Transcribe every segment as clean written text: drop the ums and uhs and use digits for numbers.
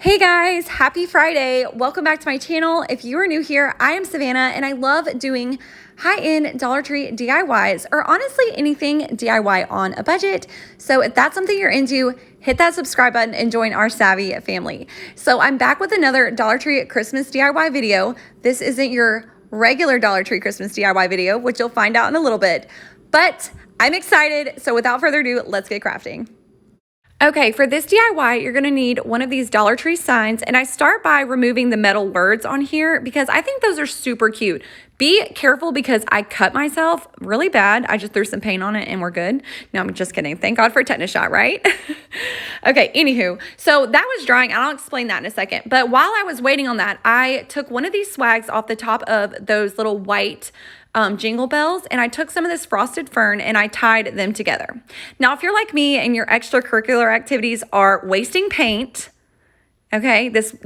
Hey guys, happy Friday. Welcome back to my channel. If you are new here, I am Savannah and I love doing high-end Dollar Tree DIYs or honestly anything DIY on a budget. So if that's something you're into, hit that subscribe button and join our savvy family. So I'm back with another Dollar Tree Christmas DIY video. This isn't your regular Dollar Tree Christmas DIY video, which you'll find out in a little bit, but I'm excited. So without further ado, let's get crafting. Okay, for this DIY, you're gonna need one of these Dollar Tree signs, and I start by removing the metal words on here because I think those are super cute. Be careful because I cut myself really bad. I just threw some paint on it and we're good. No, I'm just kidding. Thank God for tetanus shot, right? Okay, anywho, so that was drying. I'll explain that in a second. But while I was waiting on that, I took one of these swags off the top of those little white jingle bells, and I took some of this frosted fern and I tied them together. Now, if you're like me and your extracurricular activities are wasting paint, okay, this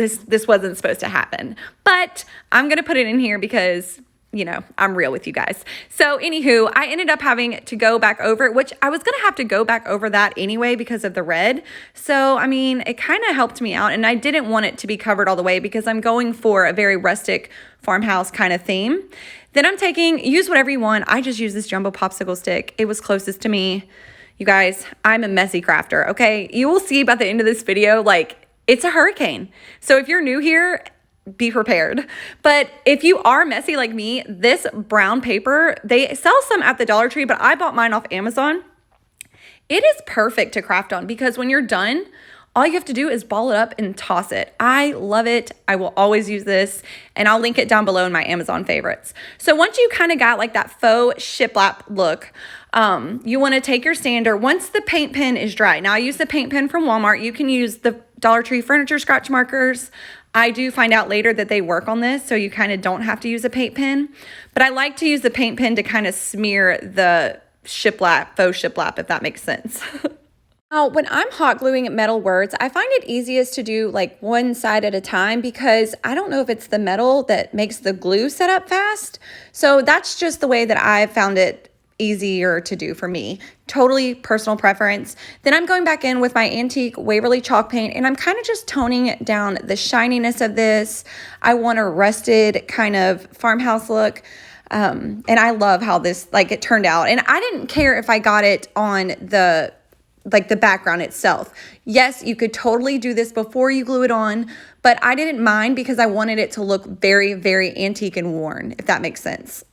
wasn't supposed to happen, but I'm gonna put it in here because, you know, I'm real with you guys. So anywho, I ended up having to go back over it, which I was gonna have to go back over that anyway because of the red. So, I mean, it kind of helped me out, and I didn't want it to be covered all the way because I'm going for a very rustic farmhouse kind of theme. Then I'm use whatever you want. I just use this jumbo popsicle stick. It was closest to me. You guys, I'm a messy crafter, okay? You will see by the end of this video, like, it's a hurricane. So if you're new here, be prepared. But if you are messy like me, this brown paper, they sell some at the Dollar Tree, but I bought mine off Amazon. It is perfect to craft on because when you're done, all you have to do is ball it up and toss it. I love it. I will always use this, and I'll link it down below in my Amazon favorites. So once you kind of got like that faux shiplap look, you want to take your sander once the paint pen is dry. Now I use the paint pen from Walmart. You can use the Dollar Tree furniture scratch markers. I do find out later that they work on this, so you kind of don't have to use a paint pen. But I like to use the paint pen to kind of smear the shiplap, faux shiplap, if that makes sense. Now, when I'm hot gluing metal words, I find it easiest to do like one side at a time because I don't know if it's the metal that makes the glue set up fast. So that's just the way that I've found it easier to do for me. Totally personal preference. Then I'm going back in with my antique Waverly chalk paint and I'm kind of just toning down the shininess of this. I want a rusted kind of farmhouse look. And I love how this, like, it turned out. And I didn't care if I got it on the background itself. Yes, you could totally do this before you glue it on, but I didn't mind because I wanted it to look very, very antique and worn, if that makes sense.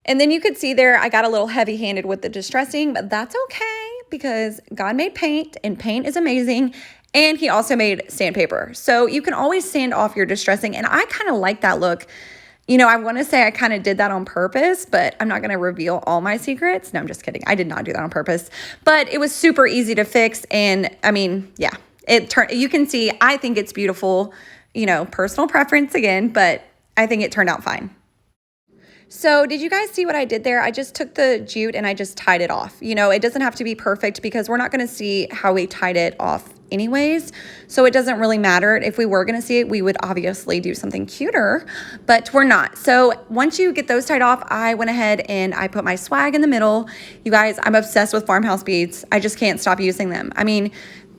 And then you could see there, I got a little heavy-handed with the distressing, but that's okay because God made paint and paint is amazing. And he also made sandpaper. So you can always sand off your distressing. And I kind of like that look. You know, I want to say I kind of did that on purpose, but I'm not going to reveal all my secrets. No, I'm just kidding. I did not do that on purpose, but it was super easy to fix. And I mean, yeah, you can see, I think it's beautiful, you know, personal preference again, but I think it turned out fine. So did you guys see what I did there? I just took the jute and I just tied it off. You know, it doesn't have to be perfect because we're not going to see how we tied it off anyways. So it doesn't really matter. If we were going to see it, we would obviously do something cuter, but we're not. So once you get those tied off, I went ahead and I put my swag in the middle. You guys, I'm obsessed with farmhouse beads. I just can't stop using them. I mean,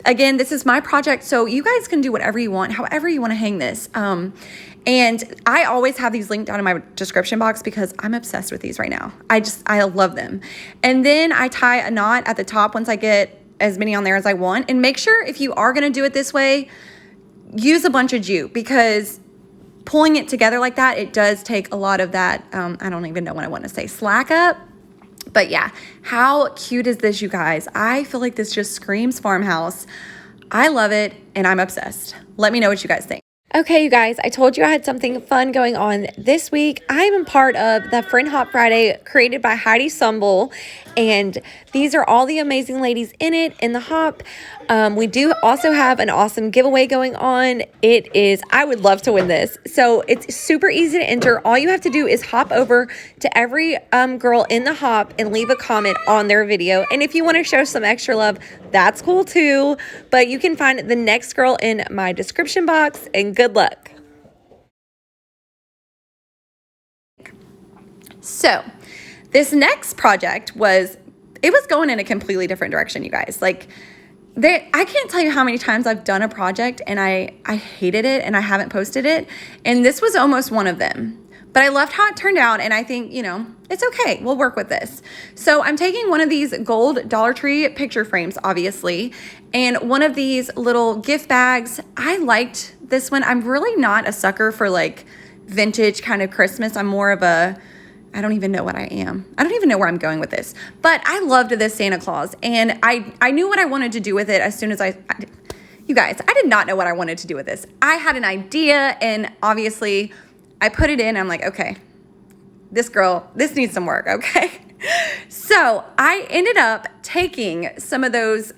again, this is my project, so you guys can do whatever you want, however you want to hang this. And I always have these linked down in my description box because I'm obsessed with these right now. I love them. And then I tie a knot at the top once I get as many on there as I want. And make sure if you are going to do it this way, use a bunch of jute because pulling it together like that, it does take a lot of that, I don't even know what I want to say, slack up. But yeah, how cute is this, you guys? I feel like this just screams farmhouse. I love it and I'm obsessed. Let me know what you guys think. Okay, you guys, I told you I had something fun going on this week. I am a part of the Friend Hop Friday created by Heidi Sumbel, and these are all the amazing ladies in it, in the hop. We do also have an awesome giveaway going on. I would love to win this. So it's super easy to enter. All you have to do is hop over to every girl in the hop and leave a comment on their video. And if you want to show some extra love, that's cool too. But you can find the next girl in my description box, and good luck. So this next project was going in a completely different direction, you guys. Like, I can't tell you how many times I've done a project and I hated it and I haven't posted it. And this was almost one of them. But I loved how it turned out, and I think, it's okay. We'll work with this. So I'm taking one of these gold Dollar Tree picture frames, obviously, and one of these little gift bags. I liked this one. I'm really not a sucker for like vintage kind of Christmas. I'm more of a, I don't even know what I am. I don't even know where I'm going with this. But I loved this Santa Claus, and I knew what I wanted to do with it as soon as you guys, I did not know what I wanted to do with this. I had an idea, and obviously I put it in. I'm like, okay, this needs some work, okay? So I ended up taking some of those,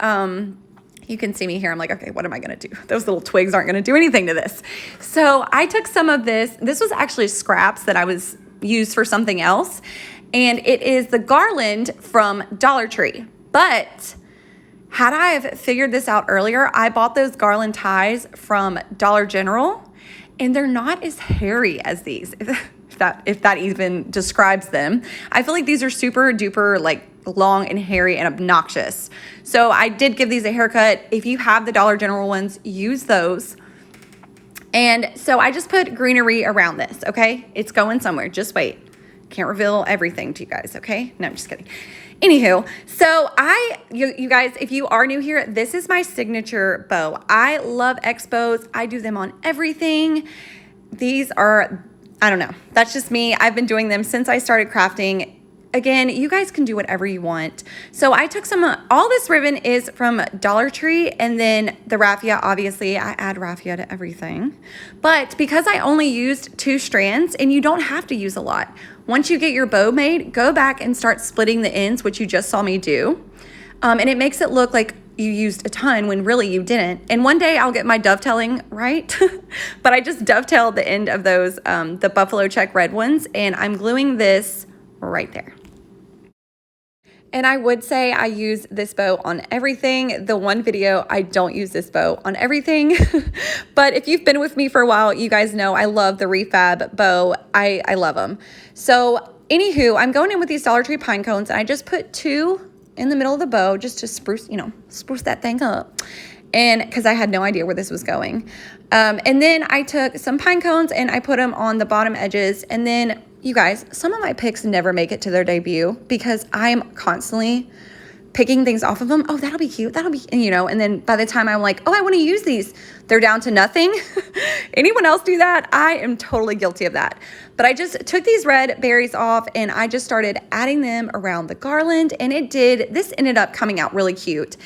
you can see me here. I'm like, okay, what am I gonna do? Those little twigs aren't gonna do anything to this. So I took some of this. This was actually scraps that I was used for something else. And it is the garland from Dollar Tree. But had I have figured this out earlier, I bought those garland ties from Dollar General. And they're not as hairy as these, if that even describes them. I feel like these are super duper like long and hairy and obnoxious. So I did give these a haircut. If you have the Dollar General ones, use those. And so I just put greenery around this, okay? It's going somewhere, just wait. Can't reveal everything to you guys, okay? No, I'm just kidding. Anywho, so you guys, if you are new here, this is my signature bow. I love X bows. I do them on everything. These are, I don't know. That's just me. I've been doing them since I started crafting. Again, you guys can do whatever you want. So I took all this ribbon is from Dollar Tree, and then the raffia, obviously I add raffia to everything. But because I only used 2 strands, and you don't have to use a lot. Once you get your bow made, go back and start splitting the ends, which you just saw me do. And it makes it look like you used a ton when really you didn't. And one day I'll get my dovetailing right. But I just dovetailed the end of those, the buffalo check red ones, and I'm gluing this right there. And I would say I use this bow on everything. The one video, I don't use this bow on everything. But if you've been with me for a while, you guys know I love the refab bow. I love them. So anywho, I'm going in with these Dollar Tree pine cones, and I just put 2 in the middle of the bow just to spruce that thing up. And because I had no idea where this was going. And then I took some pine cones and I put them on the bottom edges. And then, you guys, some of my picks never make it to their debut because I'm constantly picking things off of them. Oh, that'll be cute. That'll be, and then by the time I'm like, oh, I want to use these, they're down to nothing. Anyone else do that? I am totally guilty of that. But I just took these red berries off and I just started adding them around the garland, and this ended up coming out really cute.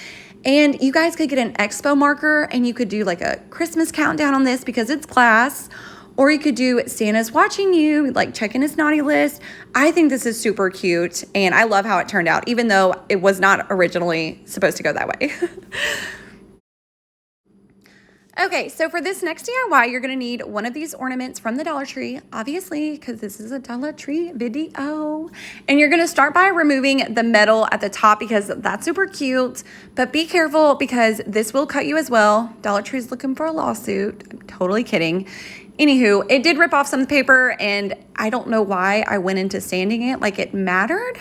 And you guys could get an expo marker and you could do like a Christmas countdown on this because it's glass. Or you could do Santa's watching you, like checking his naughty list. I think this is super cute, and I love how it turned out, even though it was not originally supposed to go that way. Okay, so for this next DIY, you're gonna need one of these ornaments from the Dollar Tree, obviously, because this is a Dollar Tree video. And you're gonna start by removing the metal at the top because that's super cute, but be careful because this will cut you as well. Dollar Tree's looking for a lawsuit. I'm totally kidding. Anywho, it did rip off some paper, and I don't know why I went into sanding it like it mattered,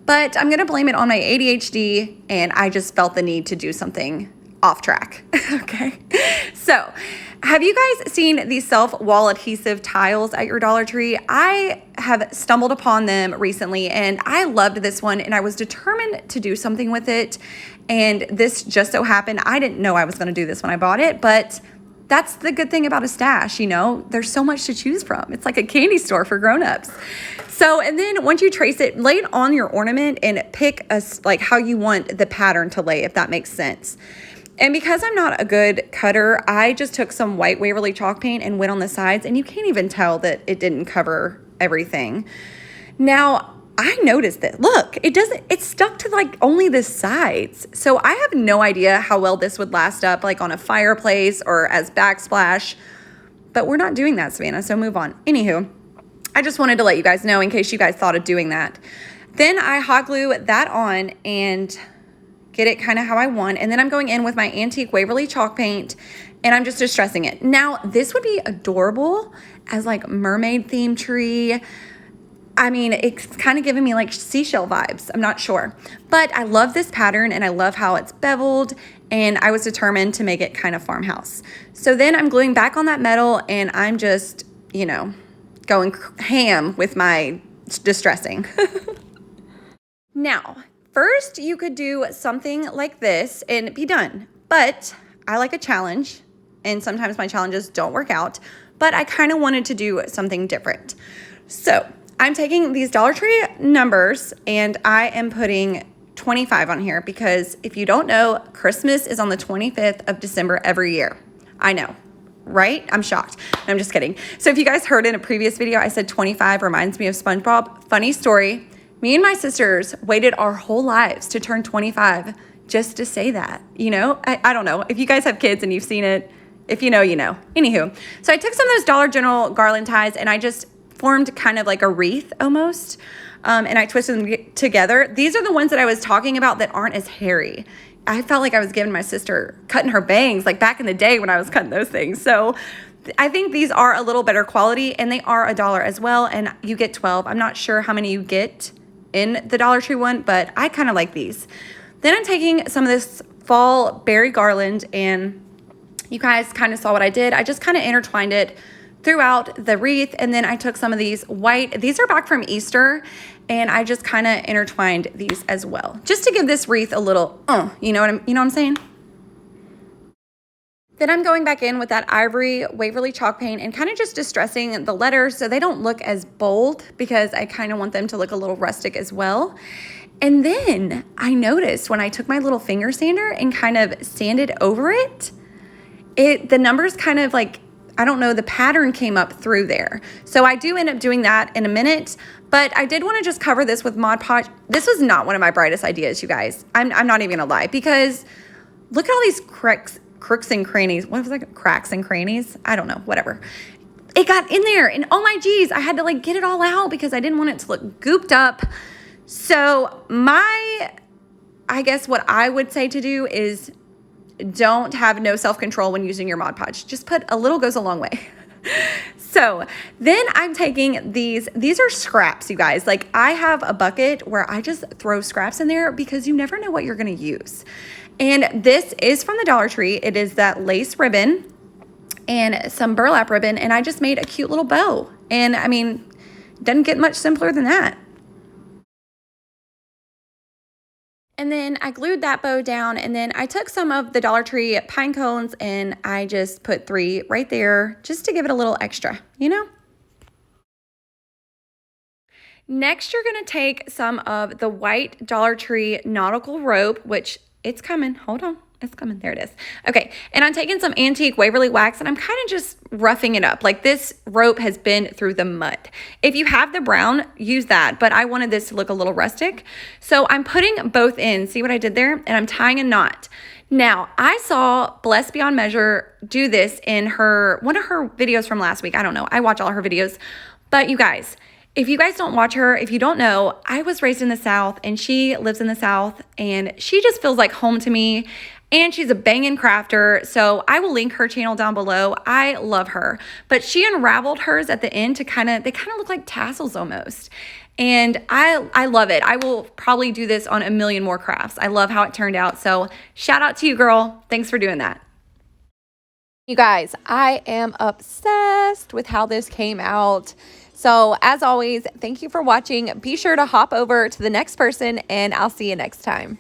but I'm gonna blame it on my ADHD, and I just felt the need to do something off track. Okay, so have you guys seen these self-wall adhesive tiles at your Dollar Tree? I have stumbled upon them recently, and I loved this one, and I was determined to do something with it, and this just so happened. I didn't know I was gonna do this when I bought it, but that's the good thing about a stash, there's so much to choose from. It's like a candy store for grown-ups. So, and then once you trace it, lay it on your ornament and pick like how you want the pattern to lay, if that makes sense. And because I'm not a good cutter, I just took some white Waverly chalk paint and went on the sides, and you can't even tell that it didn't cover everything. Now, I noticed that, look, it's stuck to like only the sides. So I have no idea how well this would last up like on a fireplace or as backsplash, but we're not doing that, Savannah, so move on. Anywho, I just wanted to let you guys know in case you guys thought of doing that. Then I hot glue that on and get it kind of how I want. And then I'm going in with my antique Waverly chalk paint and I'm just distressing it. Now, this would be adorable as like mermaid theme tree. I mean, it's kind of giving me like seashell vibes. I'm not sure. But I love this pattern and I love how it's beveled, and I was determined to make it kind of farmhouse. So then I'm gluing back on that metal and I'm just, you know, going ham with my distressing. Now, first you could do something like this and be done. But I like a challenge, and sometimes my challenges don't work out, but I kind of wanted to do something different. So I'm taking these Dollar Tree numbers and I am putting 25 on here because if you don't know, Christmas is on the 25th of December every year. I know, right? I'm shocked. No, I'm just kidding. So if you guys heard in a previous video, I said 25 reminds me of SpongeBob. Funny story. Me and my sisters waited our whole lives to turn 25 just to say that, you know? I don't know. If you guys have kids and you've seen it, if you know, you know. Anywho, so I took some of those Dollar General garland ties and I just formed kind of like a wreath almost, and I twisted them together. These are the ones that I was talking about that aren't as hairy. I felt like I was giving my sister cutting her bangs like back in the day when I was cutting those things. So I think these are a little better quality, and they are $1 as well, and you get 12. I'm not sure how many you get in the Dollar Tree one, but I kind of like these. Then I'm taking some of this fall berry garland, and you guys kind of saw what I did. I just kind of intertwined it throughout the wreath, and then I took some of these white, these are back from Easter, and I just kind of intertwined these as well, just to give this wreath a little, you know what I'm saying? Then I'm going back in with that ivory Waverly chalk paint and kind of just distressing the letters so they don't look as bold, because I kind of want them to look a little rustic as well. And then I noticed when I took my little finger sander and kind of sanded over it, the numbers kind of like, I don't know, the pattern came up through there. So I do end up doing that in a minute, but I did want to just cover this with Mod Podge. This was not one of my brightest ideas, you guys. I'm not even gonna lie, because look at all these crooks and crannies. What was that? Cracks and crannies? I don't know, whatever. It got in there, and oh my geez, I had to like get it all out because I didn't want it to look gooped up. So I guess what I would say to do is don't have no self-control when using your Mod Podge. Just put a little goes a long way. So then I'm taking these are scraps, you guys. Like, I have a bucket where I just throw scraps in there because you never know what you're gonna use. And this is from the Dollar Tree. It is that lace ribbon and some burlap ribbon, and I just made a cute little bow. And I mean, doesn't get much simpler than that. And then I glued that bow down, and then I took some of the Dollar Tree pine cones and I just put 3 right there just to give it a little extra, you know? Next, you're gonna take some of the white Dollar Tree nautical rope, which it's coming, hold on. It's coming, there it is. Okay, and I'm taking some antique Waverly wax and I'm kind of just roughing it up. Like, this rope has been through the mud. If you have the brown, use that, but I wanted this to look a little rustic. So I'm putting both in, see what I did there? And I'm tying a knot. Now, I saw Blessed Beyond Measure do this in one of her videos from last week. I don't know, I watch all her videos. But you guys, if you guys don't watch her, if you don't know, I was raised in the South and she lives in the South, and she just feels like home to me. And she's a banging crafter, so I will link her channel down below. I love her. But she unraveled hers at the end to they kind of look like tassels almost. And I love it. I will probably do this on a million more crafts. I love how it turned out. So shout out to you, girl. Thanks for doing that. You guys, I am obsessed with how this came out. So as always, thank you for watching. Be sure to hop over to the next person, and I'll see you next time.